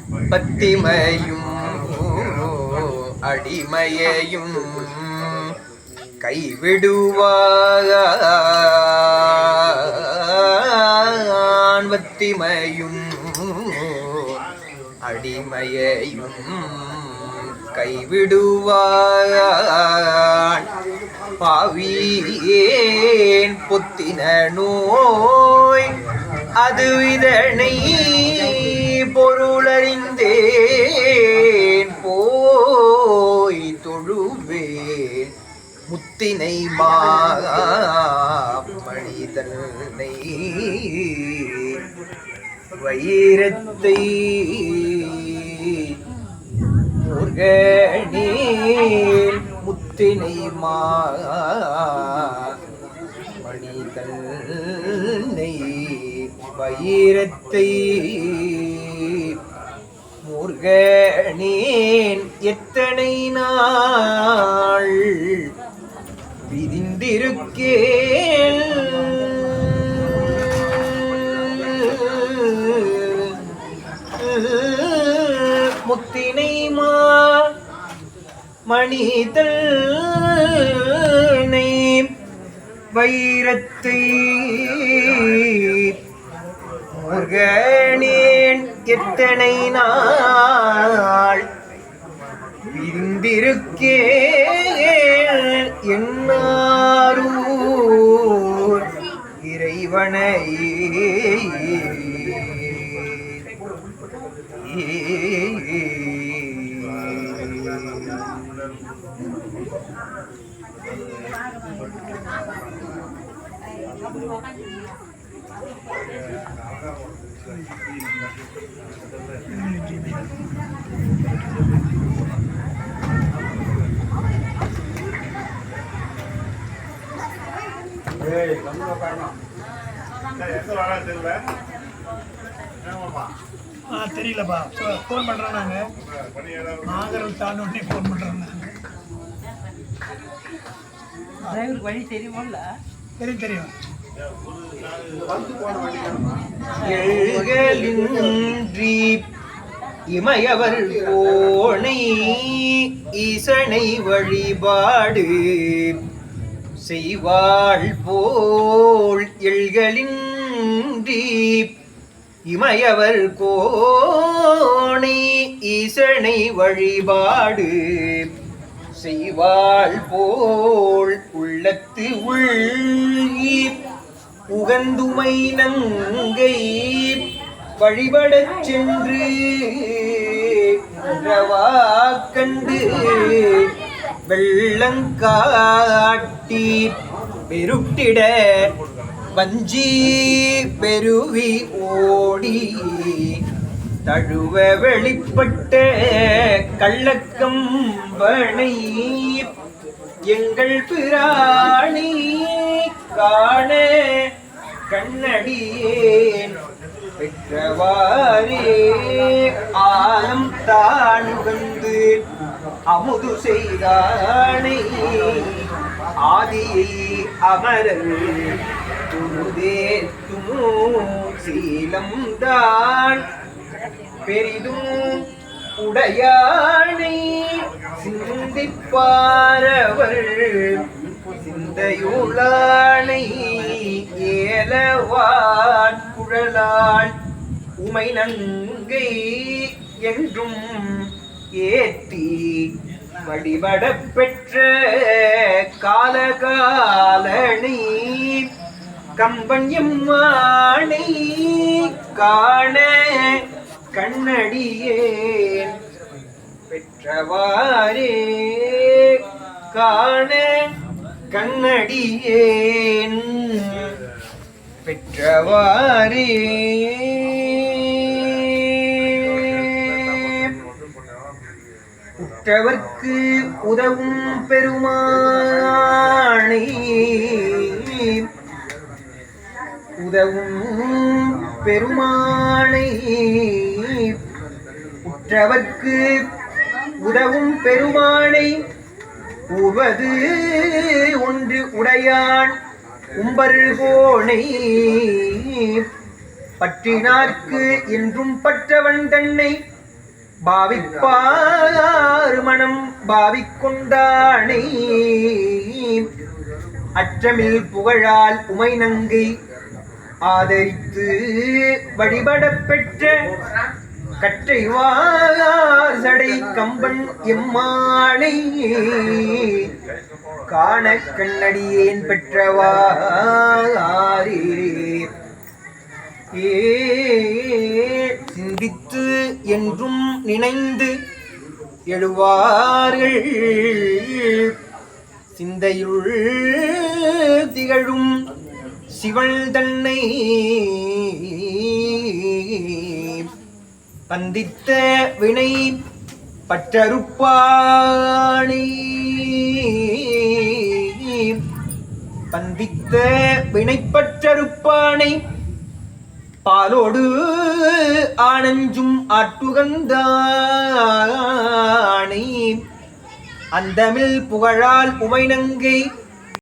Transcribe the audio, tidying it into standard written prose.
பத்திமையும் அடிமையையும் கைவிடுவான். பத்திமையும் அடிமையையும் கைவிடுவான். பாவியேன் பொத்தின நோய் அது இதனை பொருளறிந்தேன் போய் தொழுவேன் முத்தினை மணிதனை வைரத்தை முருகனேல் முத்தினை மணிதனை வைரத்தை முருகனேன் எத்தனை நாள் விதிந்திருக்கேன். முத்தினை மணிதனை வைரத்தை முருகனேன் எத்தனை நாள் விருந்திருக்கேன் என்னாரூர் இறைவனை தெரியலப்பா ஃபோன் பண்ணுறோம் நாங்கள் நாகரல் தாண்டோடனே ஃபோன் பண்ணுறோம் நாங்கள் வழி தெரியுமல்ல? தெரியும் இமையவர் கோணை ஈசனை வழிபாடு செய்வாள் போல் எள்களின்றி இமையவர் கோணை ஈசனை வழிபாடு செய்வாள் போல் உள்ளத்து உள்ளி உகந்துமை நங்கை வழிபடச் சென்று கண்டு வெள்ளங்காட்டி பெருட்டிட வஞ்சி பெருவி ஓடி தழுவ வெளிப்பட்ட கள்ளக்கம்பனை எங்கள் பிராணி காண கண்ணடியேன் பெற்றவாரே ஆலம் தான் வந்து அமுது செய்தானை ஆதியை அமரர் துருதேத்தும் சீலம்தான் பெரிதும் உடையானை சிந்திப்பாரவர் சிந்தையுளானை ஏலவான் குழலாள் உமை நங்கை என்றும் ஏத்தி வழிபடப் பெற்ற காலகாலனை கம்பன் எம்மானை காண கண்ணடியேன் பெற்றவாரே காண கண்ணடியேன் பெற்றவாரே. உற்றவர்க்கு உதவும் பெருமானை உற்றவர்க்கு உதவும் பெருமானை உவது ஒன்று உடையான் உம்பர்கோனை பற்றினார்க்கு என்றும் பற்றவன் தன்னை பாவிப்பார் மனம் பாவிக்கொண்டானை அற்றமில் புகழால் உமை நங்கை ஆதரித்து வழிபடப் பெற்ற கற்றைவார் சடை கம்பன் எம்மானை காண கண்ணடியேன் பெற்றவாரே. சிந்தித்து என்றும் நினைந்து எழுவார்கள் சிந்தையுள் திகழும் சிவள் தன்னை பந்தித்த வினை பற்றறுப்பானை பந்தித்த வினை பற்றறுப்பானை பாலோடு ஆனஞ்சும் ஆட்டுகந்தானை அந்தமில் புகழால் உமை நங்கை